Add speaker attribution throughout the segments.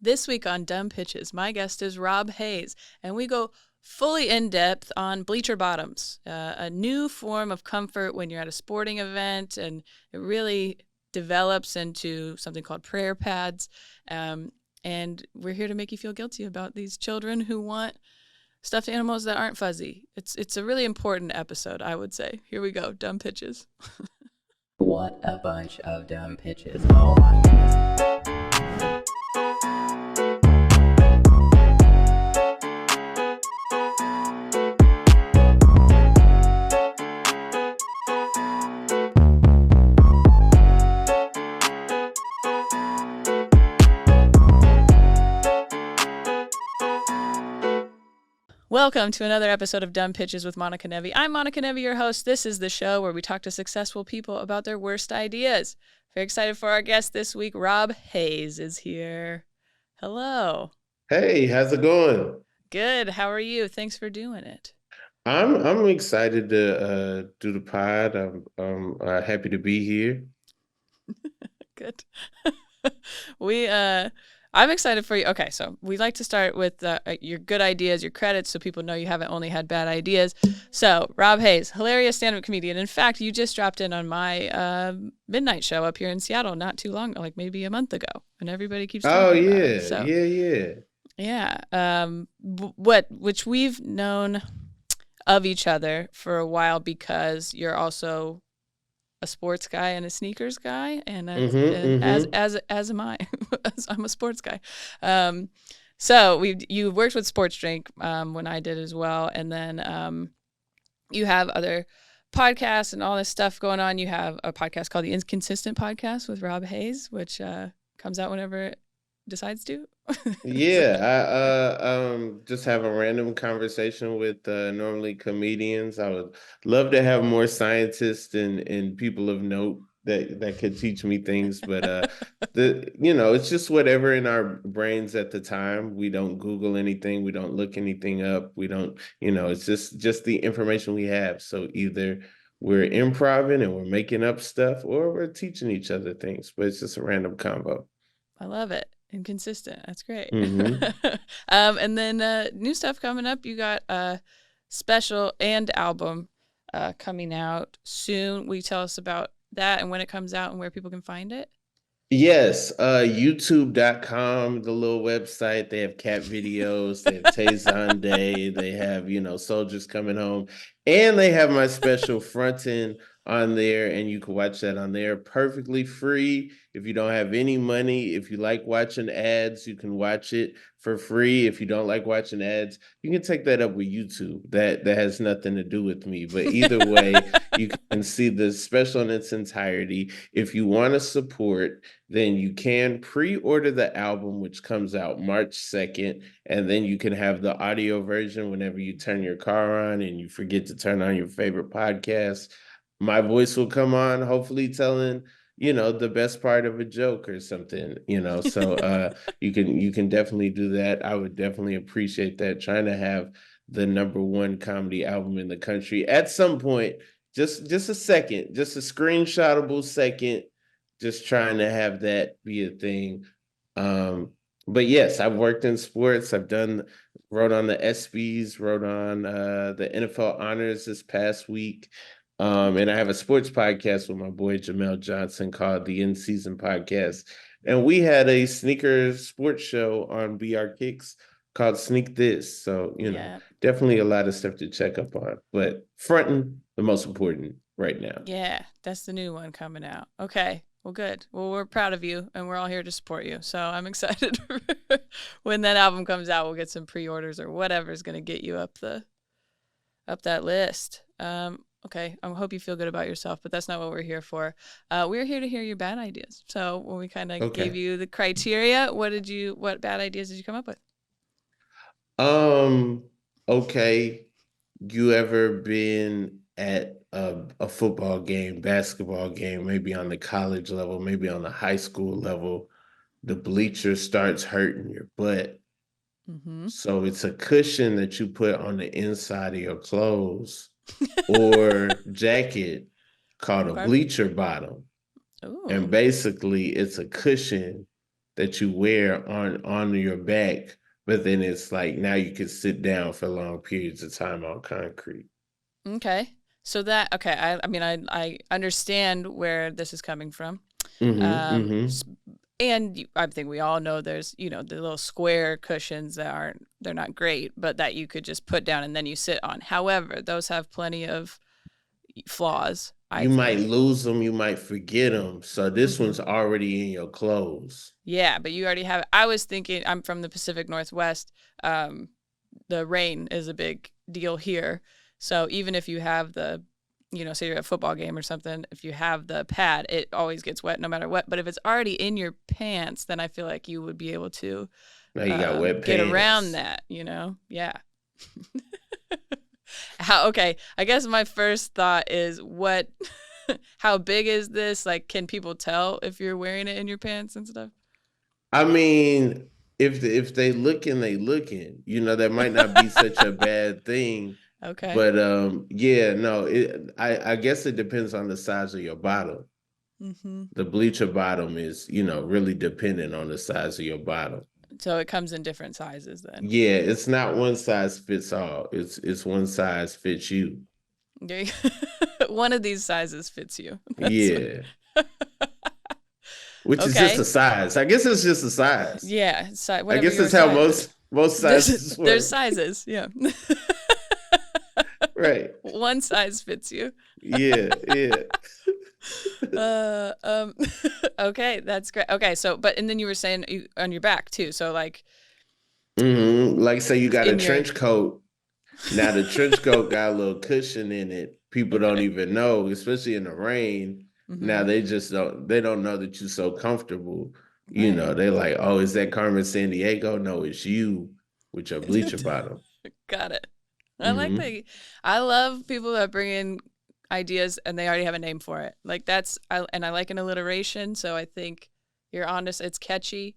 Speaker 1: This week on Dumb Pitches, my guest is Rob Haze, and we go fully in depth on Bleacher Bottoms, a new form of comfort when you're at a sporting event, and it really develops into something called prayer pads. And we're here to make you feel guilty about these children who want stuffed animals that aren't fuzzy. It's a really important episode, I would say. Here we go, Dumb Pitches.
Speaker 2: What a bunch of dumb pitches. Oh my goodness.
Speaker 1: Welcome to another episode of Dumb Pitches with Monica Nevi. I'm Monica Nevi, your host. This is the show where we talk to successful people about their worst ideas. Very excited for our guest this week. Rob Haze is here. Hello.
Speaker 3: Hey, how's it going?
Speaker 1: Good. How are you? Thanks for doing it.
Speaker 3: I'm excited to do the pod. I'm happy to be here.
Speaker 1: Good. I'm excited for you. Okay, so we like to start with your good ideas, your credits, so people know you haven't only had bad ideas. So, Rob Haze, hilarious stand-up comedian. In fact, you just dropped in on my midnight show up here in Seattle not too long, like maybe a month ago, and everybody keeps talking about it. So, yeah. Which we've known of each other for a while because you're also a sports guy and a sneakers guy, and as am I. I'm a sports guy. So you worked with Sports Drink when I did as well, and then you have other podcasts and all this stuff going on. You have a podcast called the Inconsistent Podcast with Rob Haze, which comes out whenever it decides to.
Speaker 3: Yeah, I just have a random conversation with normally comedians. I would love to have more scientists and people of note that could teach me things, but it's just whatever in our brains at the time. We don't Google anything, we don't look anything up, we don't, it's just the information we have. So either we're improving and we're making up stuff, or we're teaching each other things, but it's just a random combo.
Speaker 1: I love it. Inconsistent. That's great.
Speaker 3: Mm-hmm.
Speaker 1: And then new stuff coming up. You got a special and album coming out soon. Will you tell us about that and when it comes out and where people can find it?
Speaker 3: Yes, youtube.com, the little website. They have cat videos, they have Tayzon Day, they have, soldiers coming home, and they have my special Frontin on there, and you can watch that on there perfectly free. If you don't have any money, if you like watching ads, you can watch it for free. If you don't like watching ads, you can take that up with YouTube. That has nothing to do with me, but either way, you can see the special in its entirety. If you want to support, then you can pre-order the album, which comes out March 2nd, and then you can have the audio version whenever you turn your car on and you forget to turn on your favorite podcast. My voice will come on, hopefully telling, the best part of a joke or something, so you can definitely do that. I would definitely appreciate that. Trying to have the #1 comedy album in the country at some point. Just a second, just a screenshotable second, just trying to have that be a thing. But yes, I've worked in sports. Wrote on the ESPYs, wrote on the NFL honors this past week. And I have a sports podcast with my boy Jamel Johnson called the In Season Podcast. And we had a sneaker sports show on BR Kicks called Sneak This. So, definitely a lot of stuff to check up on. But Frontin, the most important right now.
Speaker 1: Yeah, that's the new one coming out. Okay. Well, good. Well, we're proud of you, and we're all here to support you. So I'm excited when that album comes out. We'll get some pre-orders or whatever is going to get you up that list. Okay, I hope you feel good about yourself, but that's not what we're here for. We're here to hear your bad ideas. So when we kind of gave you the criteria, what bad ideas did you come up with?
Speaker 3: Okay. You ever been at a football game, basketball game, maybe on the college level, maybe on the high school level, the bleacher starts hurting your butt.
Speaker 1: Mm-hmm.
Speaker 3: So it's a cushion that you put on the inside of your clothes or jacket called a bleacher bottom.
Speaker 1: Ooh.
Speaker 3: And basically it's a cushion that you wear on your back, but then it's like now you can sit down for long periods of time on concrete.
Speaker 1: Okay. So that okay, I mean I understand where this is coming from.
Speaker 3: Mm-hmm.
Speaker 1: Um
Speaker 3: Mm-hmm.
Speaker 1: s- and I think we all know there's, the little square cushions that they're not great, but that you could just put down and then you sit on. However, those have plenty of flaws, I
Speaker 3: You might
Speaker 1: think.
Speaker 3: lose them, you might forget them. So this
Speaker 1: Hmm.
Speaker 3: one's already in your clothes.
Speaker 1: Yeah, but you already have. I was thinking, I'm from the Pacific Northwest. Um, the rain is a big deal here. So even if you have say you're at a football game or something, if you have the pad, it always gets wet no matter what. But if it's already in your pants, then I feel like you would be able to
Speaker 3: Now you got wet
Speaker 1: get around
Speaker 3: pants.
Speaker 1: that, Yeah. Okay. I guess my first thought is how big is this? Like, can people tell if you're wearing it in your pants and stuff?
Speaker 3: I mean, if they looking, they looking. That might not be such a bad thing.
Speaker 1: Okay.
Speaker 3: But yeah, no, I guess it depends on the size of your bottom.
Speaker 1: Mm-hmm.
Speaker 3: The bleacher bottom is, really dependent on the size of your bottom.
Speaker 1: So it comes in different sizes then.
Speaker 3: Yeah, it's not one size fits all. It's one size fits you.
Speaker 1: Okay. One of these sizes fits you. That's
Speaker 3: Yeah. Which is just
Speaker 1: okay.
Speaker 3: a size. I guess it's just a size.
Speaker 1: Yeah.
Speaker 3: I
Speaker 1: Whatever
Speaker 3: guess
Speaker 1: your
Speaker 3: that's how
Speaker 1: size is.
Speaker 3: most sizes
Speaker 1: There's
Speaker 3: work.
Speaker 1: sizes. Yeah.
Speaker 3: Right.
Speaker 1: One size fits you.
Speaker 3: Yeah, yeah.
Speaker 1: Uh, um, okay, that's great. Okay, and then you were saying on your back too. So like
Speaker 3: Like say you got a
Speaker 1: in your
Speaker 3: trench coat. Now the trench coat got a little cushion in it. People don't
Speaker 1: okay.
Speaker 3: even know, especially in the rain. Now
Speaker 1: Mm-hmm.
Speaker 3: they don't know that you're so comfortable.
Speaker 1: Right.
Speaker 3: They're like, oh, is that Carmen San Diego? No, it's you with your bleacher bottom.
Speaker 1: Got it.
Speaker 3: Hmm.
Speaker 1: I love people that bring in ideas and they already have a name for it. Like and I like an alliteration, so I think you're honest. It's catchy,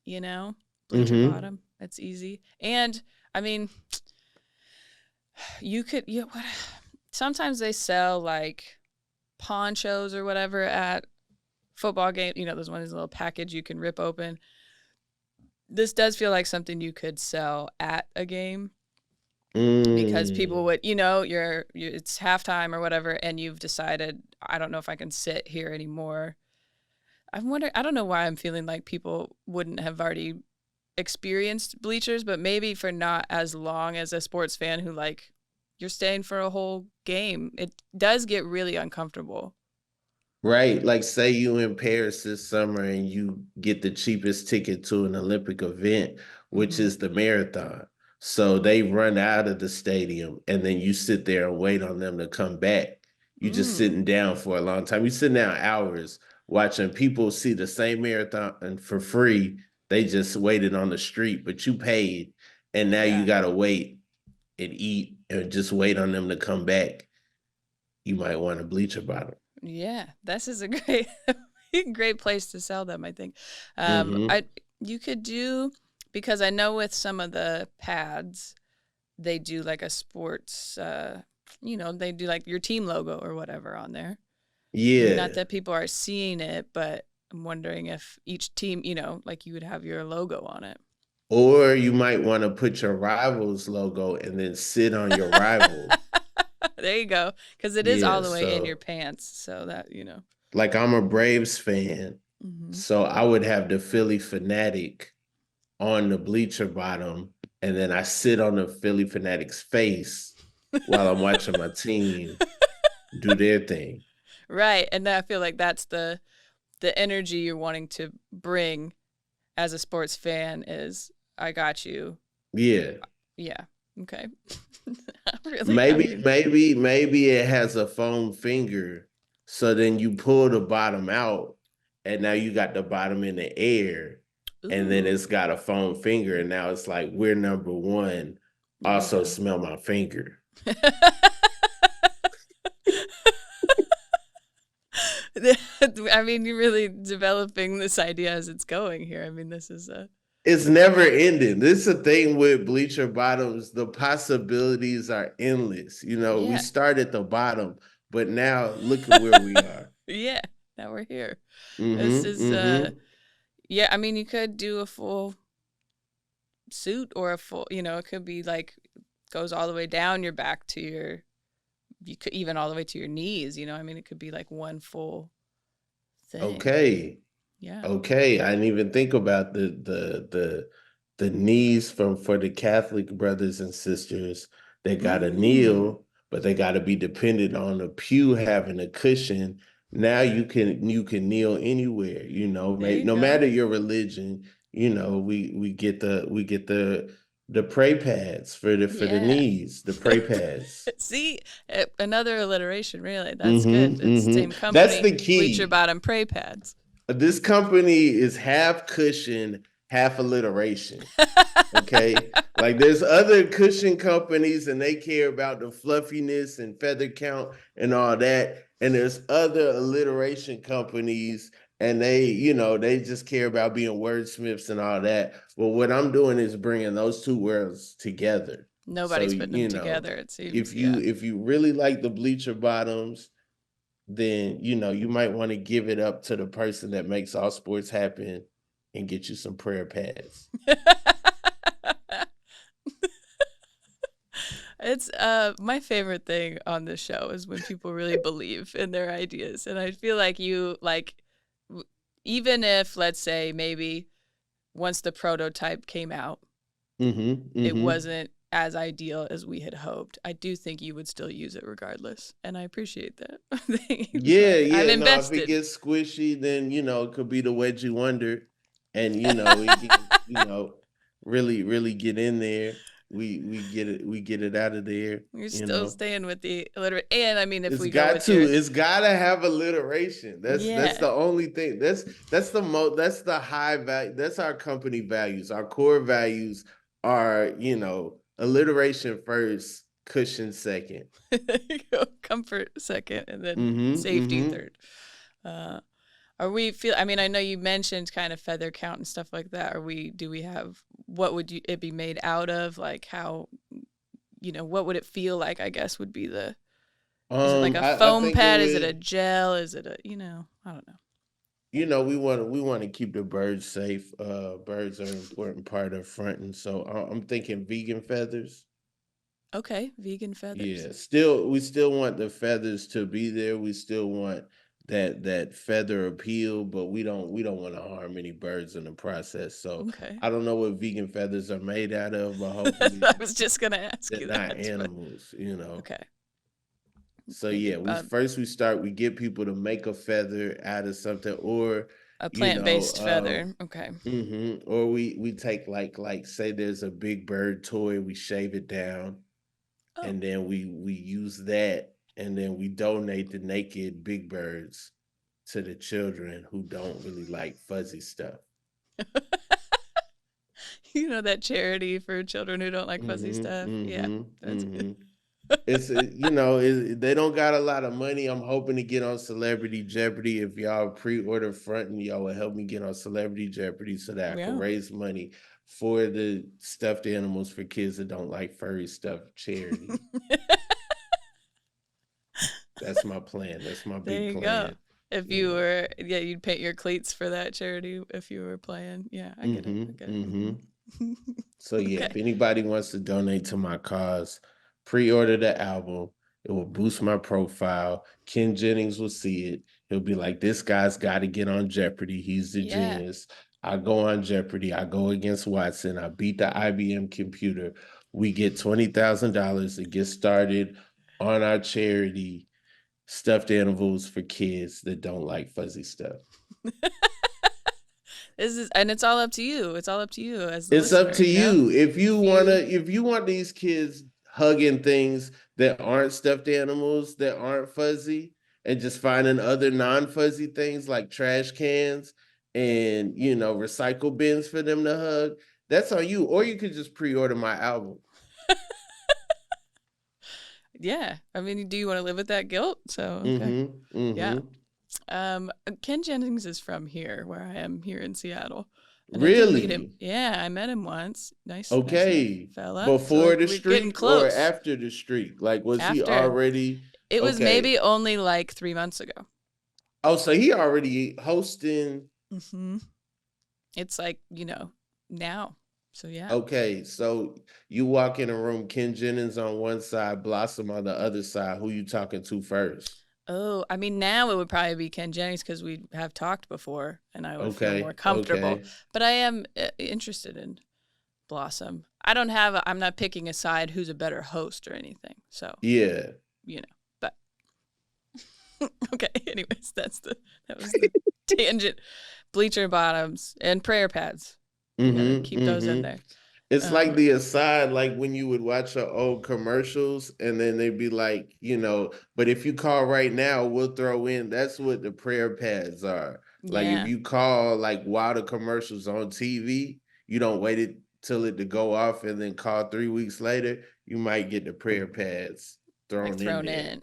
Speaker 1: Bleacher
Speaker 3: Hmm.
Speaker 1: bottom. It's easy. And I mean, you could what sometimes they sell like ponchos or whatever at football game. There's one of these little package you can rip open. This does feel like something you could sell at a game because people
Speaker 3: Mm.
Speaker 1: would, it's halftime or whatever, and you've decided, I don't know if I can sit here anymore. I don't know why I'm feeling like people wouldn't have already experienced bleachers, but maybe for not as long as a sports fan who like, you're staying for a whole game. It does get really uncomfortable.
Speaker 3: Right. Like say you in Paris this summer and you get the cheapest ticket to an Olympic event, which
Speaker 1: Mm-hmm.
Speaker 3: is the marathon. So they run out of the stadium and then you sit there and wait on them to come back. You just
Speaker 1: Mm,
Speaker 3: sitting down for a long time. You sitting down hours watching people see the same marathon for free. They just waited on the street, but you paid and now you
Speaker 1: yeah.
Speaker 3: gotta wait and eat and just wait on them to come back. You might want a bleacher bottom.
Speaker 1: Yeah, this is a great great place to sell them, I think.
Speaker 3: Mm-hmm.
Speaker 1: I You could do, because I know with some of the pads they do like a sports they do like your team logo or whatever on there. Not
Speaker 3: Yeah.
Speaker 1: that people are seeing it, but I'm wondering if each team, like you would have your logo on it.
Speaker 3: Or you might want to put your rival's logo and then sit on your rival.
Speaker 1: There you go, because it is all
Speaker 3: Yeah.
Speaker 1: the way in your
Speaker 3: So,
Speaker 1: pants, so that.
Speaker 3: like, I'm a Braves fan.
Speaker 1: Hmm.
Speaker 3: So I would have the Philly Fanatic on the bleacher bottom. And then I sit on the Philly Fanatic's face while I'm watching my team do their thing.
Speaker 1: Right, and I feel like that's the energy you're wanting to bring as a sports fan is, I got you.
Speaker 3: Yeah.
Speaker 1: Yeah. Okay. Really, I
Speaker 3: Maybe,
Speaker 1: mean,
Speaker 3: maybe, maybe it has a foam finger. So then you pull the bottom out, and now you got the bottom in the air, and then
Speaker 1: ooh,
Speaker 3: it's got a foam finger, and now it's like we're number one.
Speaker 1: there you
Speaker 3: Also,
Speaker 1: go.
Speaker 3: smell my finger.
Speaker 1: I mean, you're really developing this idea as it's going here. I mean, this is a
Speaker 3: It's never ending. This is the thing with bleacher bottoms. The possibilities are endless. We
Speaker 1: yeah.
Speaker 3: start at the bottom, but now look at where we are.
Speaker 1: Yeah, now we're here. This
Speaker 3: Mm-hmm.
Speaker 1: is
Speaker 3: Mm-hmm.
Speaker 1: Yeah, I mean, you could do a full suit or a full, it could be like goes all the way down your back to you could even all the way to your knees, I mean, it could be like one full thing.
Speaker 3: Okay.
Speaker 1: Yeah.
Speaker 3: Okay, I didn't even think about the needs for the Catholic brothers and sisters. They gotta
Speaker 1: Mm,
Speaker 3: kneel, but they gotta be dependent on the pew having a cushion. Now you can kneel anywhere,
Speaker 1: there you
Speaker 3: no
Speaker 1: go.
Speaker 3: matter your religion, we get the pray pads for the
Speaker 1: Yeah.
Speaker 3: knees, the pray pads.
Speaker 1: See, another alliteration, really. That's good.
Speaker 3: Mm-hmm,
Speaker 1: It's the
Speaker 3: mm-hmm.
Speaker 1: same
Speaker 3: That's
Speaker 1: company,
Speaker 3: the
Speaker 1: Bleacher
Speaker 3: key.
Speaker 1: Bottom Pray Pads.
Speaker 3: This company is half cushion, half alliteration. Okay. Like there's other cushion companies and they care about the fluffiness and feather count and all that. And there's other alliteration companies and they just care about being wordsmiths and all that. Well, what I'm doing is bringing those two worlds together. So,
Speaker 1: Nobody's putting them together, it seems.
Speaker 3: if
Speaker 1: Yeah.
Speaker 3: you really like the bleacher bottoms, then you might want to give it up to the person that makes all sports happen and get you some prayer pads.
Speaker 1: It's my favorite thing on this show is when people really believe in their ideas. And I feel like even if, let's say, maybe once the prototype came out, it wasn't as ideal as we had hoped, I do think you would still use it regardless. And I appreciate that. I'm
Speaker 3: Yeah. No, if it
Speaker 1: invested.
Speaker 3: gets squishy, then it could be the wedgie wonder, and it can, really, really get in there. We get it out of there.
Speaker 1: You're
Speaker 3: You
Speaker 1: still
Speaker 3: know,
Speaker 1: staying with the illiterate. And I mean, if
Speaker 3: it's
Speaker 1: we go
Speaker 3: got
Speaker 1: with
Speaker 3: to.
Speaker 1: your,
Speaker 3: It's gotta have alliteration. That's
Speaker 1: yeah.
Speaker 3: the only thing. That's the high value. That's our company values. Our core values are alliteration first, cushion second.
Speaker 1: There you go. Comfort second, and then
Speaker 3: Mm-hmm.
Speaker 1: safety
Speaker 3: Mm-hmm.
Speaker 1: third. Uh, I mean, I know you mentioned kind of feather count and stuff like that. Do we have, what would it be made out of? Like how, what would it feel like, I guess would be is it like a
Speaker 3: I
Speaker 1: foam
Speaker 3: think it
Speaker 1: pad? Is it a
Speaker 3: would.
Speaker 1: gel? Is it I don't know.
Speaker 3: We want to keep the birds safe. Birds are an important part of fronting, so I'm thinking vegan feathers.
Speaker 1: Okay. Vegan feathers.
Speaker 3: Yeah, we still want the feathers to be there. We still want that feather appeal, but we don't want to harm any birds in the process. So
Speaker 1: Okay.
Speaker 3: I don't know what vegan feathers are made out of, but hopefully
Speaker 1: I was just going to ask
Speaker 3: they're
Speaker 1: you
Speaker 3: not
Speaker 1: that.
Speaker 3: animals.
Speaker 1: Okay.
Speaker 3: So
Speaker 1: Maybe
Speaker 3: yeah, we get people to make a feather out of something, or
Speaker 1: a
Speaker 3: you know,
Speaker 1: plant-based feather. Okay.
Speaker 3: or we take like say there's a big bird toy, we shave it down,
Speaker 1: Oh.
Speaker 3: and then we use that, and then we donate the naked big birds to the children who don't really like fuzzy stuff.
Speaker 1: That charity for children who don't like fuzzy
Speaker 3: Mm-hmm,
Speaker 1: stuff. Yeah.
Speaker 3: mm-hmm,
Speaker 1: That's
Speaker 3: mm-hmm. They don't got a lot of money. I'm hoping to get on Celebrity Jeopardy. If y'all pre-order Frontin, y'all will help me get on Celebrity Jeopardy so that I can
Speaker 1: yeah.
Speaker 3: raise money for the stuffed animals for kids that don't like furry stuff charity. That's my plan. That's my
Speaker 1: There
Speaker 3: big
Speaker 1: you go.
Speaker 3: plan.
Speaker 1: If
Speaker 3: You
Speaker 1: you
Speaker 3: know.
Speaker 1: were, yeah, you'd paint your cleats for that charity if you were playing. Yeah, I get it. I get it.
Speaker 3: Mm-hmm. So yeah, if
Speaker 1: Okay.
Speaker 3: anybody wants to donate to my cause, pre-order the album. It will boost my profile. Ken Jennings will see it. He'll be like, "This guy's got to get on Jeopardy. He's the
Speaker 1: Yeah.
Speaker 3: genius." I go on Jeopardy. I go against Watson. I beat the IBM computer. We get $20,000 to get started on our charity stuffed animals for kids that don't like fuzzy stuff.
Speaker 1: And it's all up to you. It's all up to you as the
Speaker 3: It's up
Speaker 1: listener,
Speaker 3: to you. If
Speaker 1: If
Speaker 3: you want these kids hugging things that aren't stuffed animals, that aren't fuzzy, and just finding other non-fuzzy things like trash cans and recycle bins for them to hug, that's on you. Or you could just pre-order my album.
Speaker 1: yeah. I mean, do you want to live with that guilt? So, okay. Yeah. Ken Jennings is from here, where I am here in Seattle. And I did meet him.
Speaker 3: Really?
Speaker 1: Yeah, I met him once. Nice enough
Speaker 3: Okay.
Speaker 1: fella. So
Speaker 3: Before the
Speaker 1: we're getting
Speaker 3: streak or
Speaker 1: close.
Speaker 3: after the streak? Like, was he
Speaker 1: After.
Speaker 3: already
Speaker 1: It was
Speaker 3: okay?
Speaker 1: maybe only like 3 months ago.
Speaker 3: Oh, so he already hosting.
Speaker 1: Mm-hmm. It's like, now. So yeah.
Speaker 3: Okay, so you walk in a room, Ken Jennings on one side, Blossom on the other side. Who you talking to first?
Speaker 1: Oh, I mean, now it would probably be Ken Jennings because we have talked before and I would feel more
Speaker 3: Okay,
Speaker 1: comfortable.
Speaker 3: okay.
Speaker 1: But I am interested in Blossom. I'm not picking a side who's a better host or anything. So,
Speaker 3: Yeah.
Speaker 1: but okay. Anyways, that was the tangent. Bleacher Bottoms and prayer pads. You got to keep those in there.
Speaker 3: It's like the aside, like when you would watch your old commercials and then they'd be like, but if you call right now, we'll throw in. That's what the prayer pads are. Like if
Speaker 1: Yeah.
Speaker 3: you call like while the commercials on TV, you don't wait it till it to go off and then call 3 weeks later, you might get the prayer pads
Speaker 1: Like
Speaker 3: thrown in
Speaker 1: thrown
Speaker 3: there.
Speaker 1: in.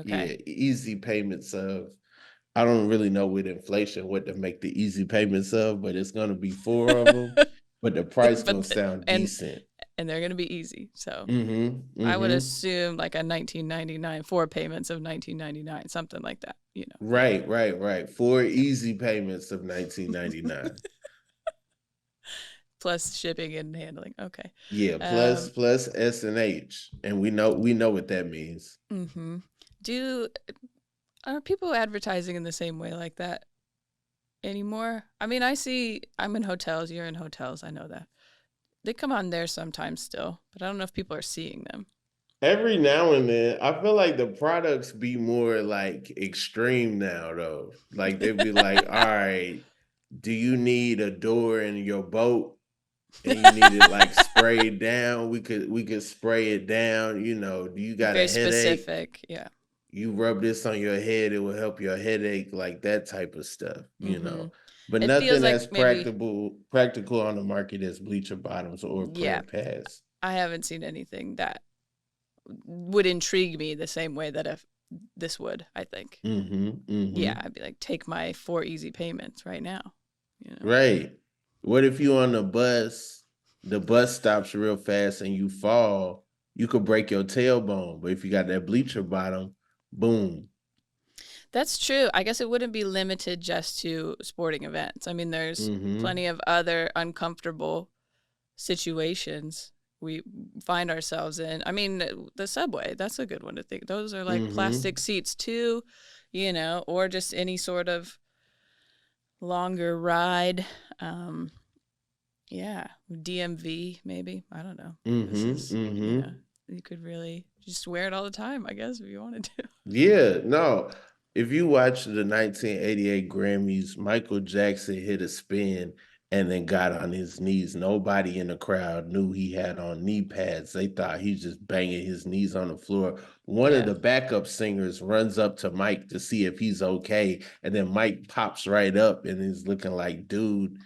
Speaker 3: Yeah,
Speaker 1: Okay.
Speaker 3: easy payments of I don't really know with inflation what to make the easy payments of, but it's gonna be four of them. But the price gonna sound
Speaker 1: and
Speaker 3: decent.
Speaker 1: they're going to be easy. So I would
Speaker 3: Mm-hmm.
Speaker 1: assume like a 1999, 4 payments of 1999, something like that. Yeah.
Speaker 3: Right. Four easy payments of 1999.
Speaker 1: Plus shipping and handling. Okay.
Speaker 3: Yeah, plus
Speaker 1: Um,
Speaker 3: plus S and H, and we know what that means.
Speaker 1: mm-hmm. Do are people advertising in the same way like that anymore? I mean, I'm in hotels. You're in hotels. I know that they come on there sometimes still, but I don't know if people are seeing them.
Speaker 3: Every now and then, I feel like the products be more like extreme now, though. Like they'd be like, "All right, do you need a door in your boat?" And you need it like sprayed down, we could spray it down. Do you got a
Speaker 1: Very
Speaker 3: headache?
Speaker 1: specific. Yeah.
Speaker 3: You rub this on your head, it will help your headache, like that type of stuff,
Speaker 1: Mm-hmm.
Speaker 3: But
Speaker 1: It feels
Speaker 3: nothing
Speaker 1: like
Speaker 3: as
Speaker 1: maybe,
Speaker 3: practical on the market as bleacher bottoms or
Speaker 1: yeah,
Speaker 3: prayer pads.
Speaker 1: I haven't seen anything that would intrigue me the same way that if this would, I think. Yeah, I'd be like, take my 4 easy payments right now.
Speaker 3: Right. What if you on the bus stops real fast and you fall, you could break your tailbone. But if you got that bleacher bottom, boom.
Speaker 1: That's true. I guess it wouldn't be limited just to sporting events. I mean, there's
Speaker 3: Mm-hmm.
Speaker 1: plenty of other uncomfortable situations we find ourselves in. I mean, the subway, that's a good one to think. Those are like plastic
Speaker 3: Mm-hmm.
Speaker 1: seats too, or just any sort of longer ride. Um, yeah, DMV maybe. I don't know. This
Speaker 3: Mm-hmm.
Speaker 1: is,
Speaker 3: Mm-hmm.
Speaker 1: you could really just wear it all the time, I guess, if you wanted to.
Speaker 3: Yeah, no. If you watch the 1988 Grammys, Michael Jackson hit a spin and then got on his knees. Nobody in the crowd knew he had on knee pads. They thought he was just banging his knees on the floor. One of
Speaker 1: Yeah.
Speaker 3: the backup singers runs up to Mike to see if he's okay. And then Mike pops right up and is looking like, dude,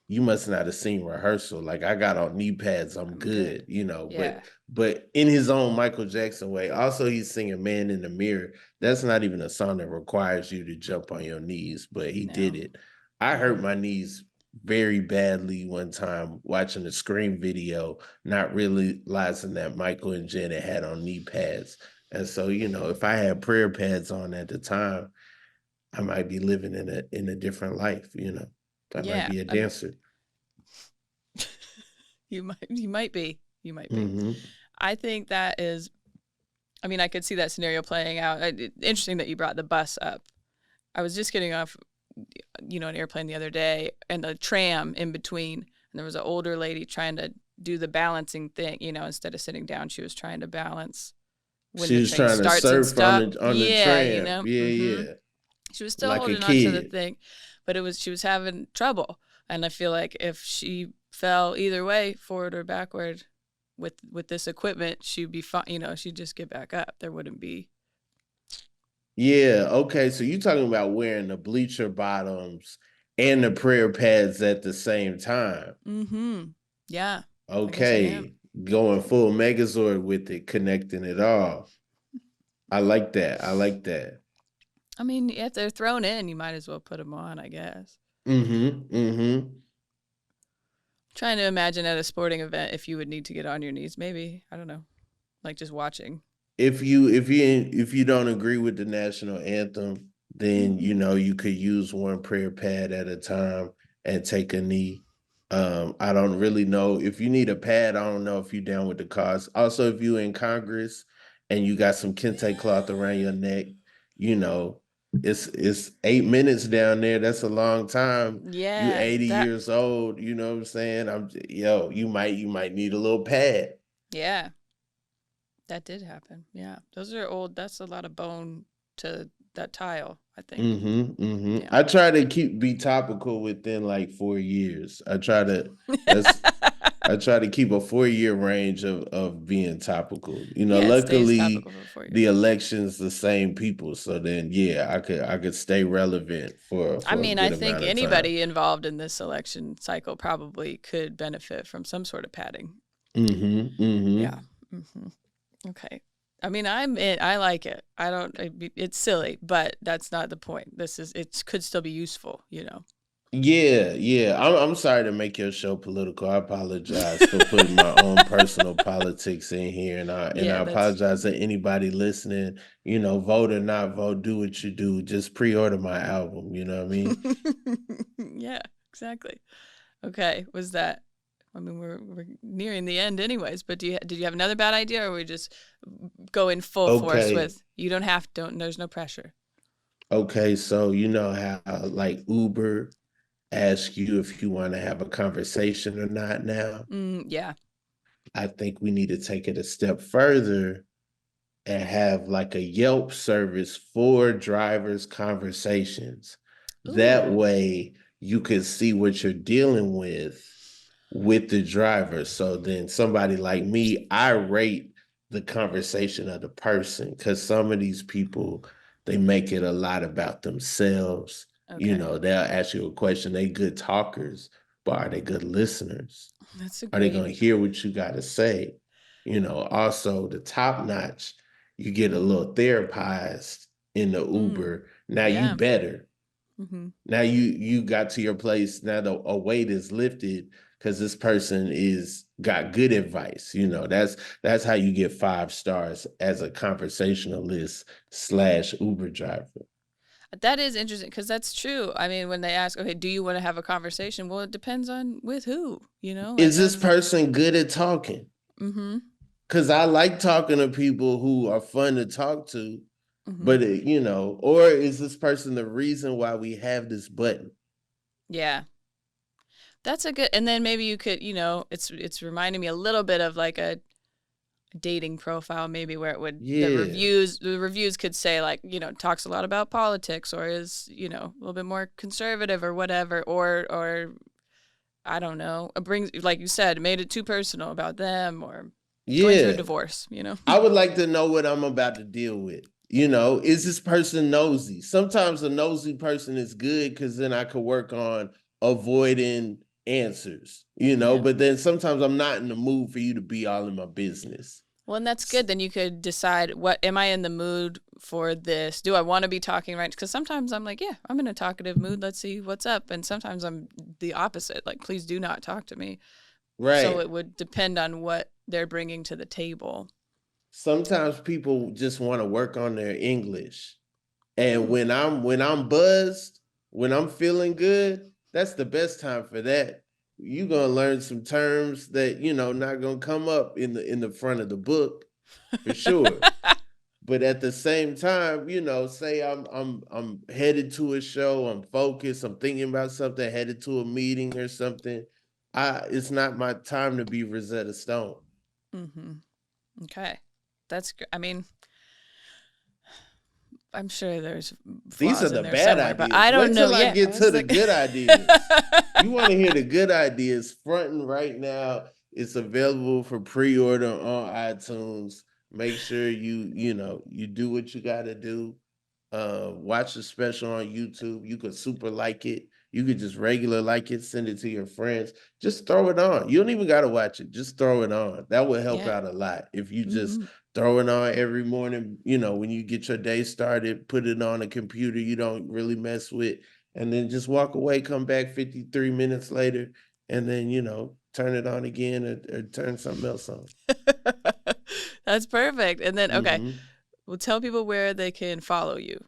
Speaker 3: you must not have seen rehearsal. Like I got on knee pads, I'm
Speaker 1: I'm good.
Speaker 3: good, but
Speaker 1: Yeah.
Speaker 3: but in his own Michael Jackson way. Also, he's singing Man in the Mirror. That's not even a song that requires you to jump on your knees, but he did
Speaker 1: No.
Speaker 3: it. I hurt
Speaker 1: Mm-hmm.
Speaker 3: my knees very badly one time watching the Scream video, not realizing that Michael and Janet had on knee pads. And so, if I had prayer pads on at the time, I might be living in a different life. I might
Speaker 1: Yeah.
Speaker 3: be a dancer.
Speaker 1: You might be. You might be.
Speaker 3: Mm-hmm.
Speaker 1: I think that is, I mean, I could see that scenario playing out. Interesting that you brought the bus up. I was just getting off, an airplane the other day and a tram in between. And there was an older lady trying to do the balancing thing, instead of sitting down, she was trying to balance when
Speaker 3: She
Speaker 1: the
Speaker 3: was
Speaker 1: train
Speaker 3: trying to
Speaker 1: starts and
Speaker 3: surf on
Speaker 1: stop.
Speaker 3: the
Speaker 1: Yeah,
Speaker 3: tram. Yeah, yeah.
Speaker 1: She was still
Speaker 3: Like a
Speaker 1: holding on to the
Speaker 3: kid.
Speaker 1: thing, but she was having trouble. And I feel like if she fell either way, forward or backward, with this equipment, she'd be fine. She'd just get back up. There wouldn't be.
Speaker 3: Yeah, okay. So you talking about wearing the bleacher bottoms and the prayer pads at the same time.
Speaker 1: Mm-hmm. Yeah, I guess I am.
Speaker 3: Okay. Going full Megazord with it, connecting it all. I like that. I like that.
Speaker 1: I mean, if they're thrown in, you might as well put them on, I guess.
Speaker 3: Mm-hmm. Mm-hmm.
Speaker 1: Trying to imagine at a sporting event if you would need to get on your knees. Maybe, I don't know, like just watching.
Speaker 3: If you don't agree with the national anthem, then
Speaker 1: Mm-hmm.
Speaker 3: you could use one prayer pad at a time. and take a knee. I don't really know if you need a pad. I don't know if you're down with the cause. Also, if you in Congress and you got some kente cloth around your neck, you know, it's 8 minutes down there. That's a long time. You
Speaker 1: Yeah,
Speaker 3: 80
Speaker 1: that
Speaker 3: years old. You know what I'm saying? You might need a little pad.
Speaker 1: yeah, that did happen. Yeah. Those are old. That's a lot of bone to that tile, I think. Yeah.
Speaker 3: I try to be topical within like 4 years. That's I try to keep a 4 year range of being topical.
Speaker 1: Yeah, it stays
Speaker 3: Luckily
Speaker 1: topical for 4 years.
Speaker 3: the election's the same people. So then yeah, I could stay relevant
Speaker 1: I
Speaker 3: for a
Speaker 1: mean, I
Speaker 3: good
Speaker 1: think
Speaker 3: amount of time.
Speaker 1: anybody involved in this election cycle probably could benefit from some sort of padding. Yeah.
Speaker 3: Mm-hmm.
Speaker 1: hmm Okay. I mean, I like it. I don't. It's silly, but that's not the point. It could still be useful.
Speaker 3: Yeah, yeah. I'm sorry to make your show political. I apologize for putting my own personal politics in here, and I
Speaker 1: Yeah, that's.
Speaker 3: apologize to anybody listening. Vote or not vote, do what you do. Just pre-order my album. You know what I mean?
Speaker 1: Yeah, exactly. Okay, was that? I mean, we're nearing the end, anyways. But did you have another bad idea, or we just go in full force
Speaker 3: Okay,
Speaker 1: with? You don't have. Don't. There's no pressure.
Speaker 3: okay. So you know how like Uber asks you if you want to have a conversation or not. Now,
Speaker 1: Yeah.
Speaker 3: I think we need to take it a step further and have like a Yelp service for drivers' conversations. That
Speaker 1: Ooh.
Speaker 3: way you can see what you're dealing with the driver. So then somebody like me, I rate the conversation of the person because some of these people, they make it a lot about themselves.
Speaker 1: Okay.
Speaker 3: They'll ask you a question. They good talkers, but are they good listeners?
Speaker 1: That's a
Speaker 3: Are they
Speaker 1: great.
Speaker 3: going to hear what you got to say? Also the top notch, you get a little therapized in the Uber. Now you
Speaker 1: Yeah.
Speaker 3: better.
Speaker 1: hmm
Speaker 3: Now you got to your place. Now a weight is lifted because this person is got good advice. That's how you get 5 stars as a conversationalist / Uber driver.
Speaker 1: That is interesting because that's true. I mean, when they ask, okay, do you want to have a conversation? Well, it depends on with who,
Speaker 3: Is
Speaker 1: and
Speaker 3: this
Speaker 1: then.
Speaker 3: person good at talking?
Speaker 1: Mm-hmm.
Speaker 3: Because I like talking to people who are fun to talk to,
Speaker 1: Mm-hmm.
Speaker 3: but or is this person the reason why we have this button?
Speaker 1: Yeah. That's a good, and then maybe you could, it's reminding me a little bit of like a dating profile, maybe where it would
Speaker 3: Yeah,
Speaker 1: the reviews could say like, talks a lot about politics or is, a little bit more conservative or whatever, or I don't know, it brings, like you said, made it too personal about them or going through a
Speaker 3: yeah.
Speaker 1: divorce.
Speaker 3: I would like to know what I'm about to deal with. Is this person nosy? Sometimes a nosy person is good because then I could work on avoiding answers,
Speaker 1: Yeah.
Speaker 3: but then sometimes I'm not in the mood for you to be all in my business.
Speaker 1: Well, and that's good. Then you could decide, what am I in the mood for this? Do I want to be talking right? Because sometimes I'm like, yeah, I'm in a talkative mood. Let's see what's up. And sometimes I'm the opposite. Like, please do not talk to me. So
Speaker 3: Right.
Speaker 1: it would depend on what they're bringing to the table.
Speaker 3: Sometimes people just want to work on their English. And
Speaker 1: Ooh.
Speaker 3: when I'm buzzed, when I'm feeling good, that's the best time for that. You're gonna learn some terms that not gonna come up in the front of the book for sure. But at the same time, say I'm headed to a show, I'm focused, I'm thinking about something, headed to a meeting or something. It's not my time to be Rosetta Stone.
Speaker 1: mm-hmm. Okay. I mean, I'm sure there's
Speaker 3: These are
Speaker 1: flaws in
Speaker 3: the
Speaker 1: there
Speaker 3: bad
Speaker 1: somewhere, but
Speaker 3: ideas.
Speaker 1: I don't
Speaker 3: Wait
Speaker 1: know
Speaker 3: till I
Speaker 1: yet. I
Speaker 3: get to
Speaker 1: was
Speaker 3: the
Speaker 1: like,
Speaker 3: good ideas. You want to hear the good ideas? Frontin right now. It's available for pre-order on iTunes. Make sure you do what you got to do. Watch the special on YouTube. You could super like it. You could just regular like it. Send it to your friends. Just throw it on. You don't even got to watch it. Just throw it on. That would help
Speaker 1: yeah.
Speaker 3: out a lot if you just
Speaker 1: Mm-hmm.
Speaker 3: throw it on every morning. When you get your day started, put it on a computer you don't really mess with, and then just walk away. Come back 53 minutes later, and then turn it on again or turn something else on.
Speaker 1: That's perfect. And then, okay,
Speaker 3: hmm
Speaker 1: well, tell people where they can follow you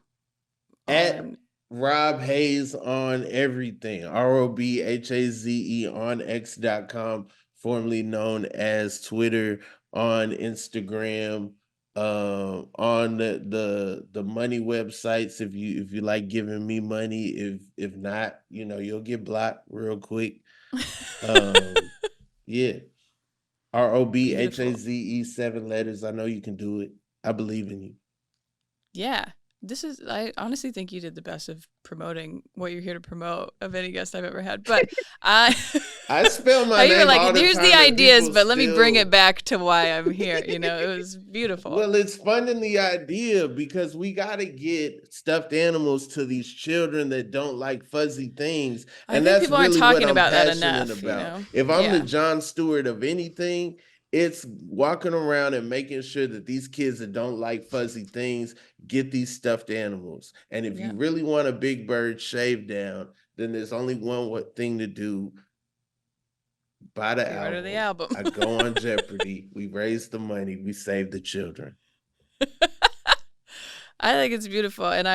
Speaker 3: At
Speaker 1: on.
Speaker 3: Rob Haze on everything. ROBHAZE on X.com, formerly known as Twitter, on Instagram, on the money websites. If you like giving me money, if not, you'll get blocked real quick. Yeah. ROBHAZE, 7 letters. I know you can do it. I believe in you.
Speaker 1: Yeah. I honestly think you did the best of promoting what you're here to promote of any guest I've ever had. But
Speaker 3: I spell my
Speaker 1: you were
Speaker 3: name
Speaker 1: like,
Speaker 3: all the
Speaker 1: here's
Speaker 3: time,
Speaker 1: the
Speaker 3: and
Speaker 1: ideas,
Speaker 3: people
Speaker 1: but let me bring
Speaker 3: still-
Speaker 1: it back to why I'm here. It was beautiful.
Speaker 3: Well, it's funding the idea because we got to get stuffed animals to these children that don't like fuzzy things.
Speaker 1: I
Speaker 3: And
Speaker 1: think
Speaker 3: that's
Speaker 1: people aren't
Speaker 3: really what
Speaker 1: talking
Speaker 3: I'm
Speaker 1: about that
Speaker 3: passionate
Speaker 1: enough,
Speaker 3: about. If I'm the
Speaker 1: Yeah.
Speaker 3: John Stewart of anything, it's walking around and making sure that these kids that don't like fuzzy things get these stuffed animals. And if
Speaker 1: Yeah.
Speaker 3: you really want a Big Bird shave down, then there's only one thing to do. Buy the
Speaker 1: Pre-order
Speaker 3: album.
Speaker 1: the album.
Speaker 3: I go on Jeopardy. We raise the money. We save the children.
Speaker 1: I think it's beautiful, and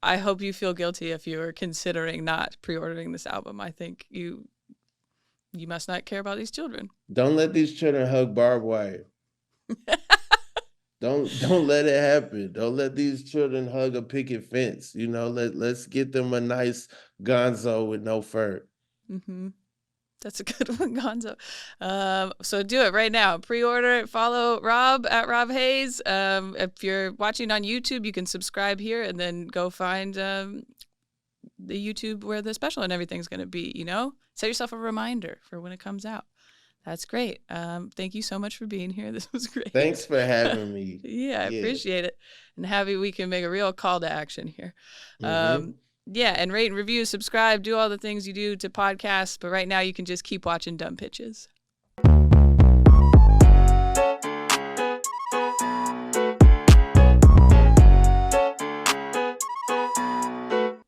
Speaker 1: I hope you feel guilty if you are considering not pre-ordering this album. I think you must not care about these children.
Speaker 3: Don't let these children hug barbed wire. Don't let it happen. Don't let these children hug a picket fence. Let's get them a nice Gonzo with no fur.
Speaker 1: Mm-hmm. That's a good one, Gonzo. So do it right now. Pre-order it. Follow Rob at Rob Haze. If you're watching on YouTube, you can subscribe here and then go find the YouTube where the special and everything's going to be. Set yourself a reminder for when it comes out. That's great. Thank you so much for being here. This was great.
Speaker 3: Thanks for having me.
Speaker 1: Yeah, I appreciate it. And happy we can make a real call to action here.
Speaker 3: Mm-hmm.
Speaker 1: Yeah, and rate and review, subscribe, do all the things you do to podcasts. But right now you can just keep watching Dumb Pitches.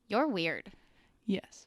Speaker 4: You're weird.
Speaker 1: Yes.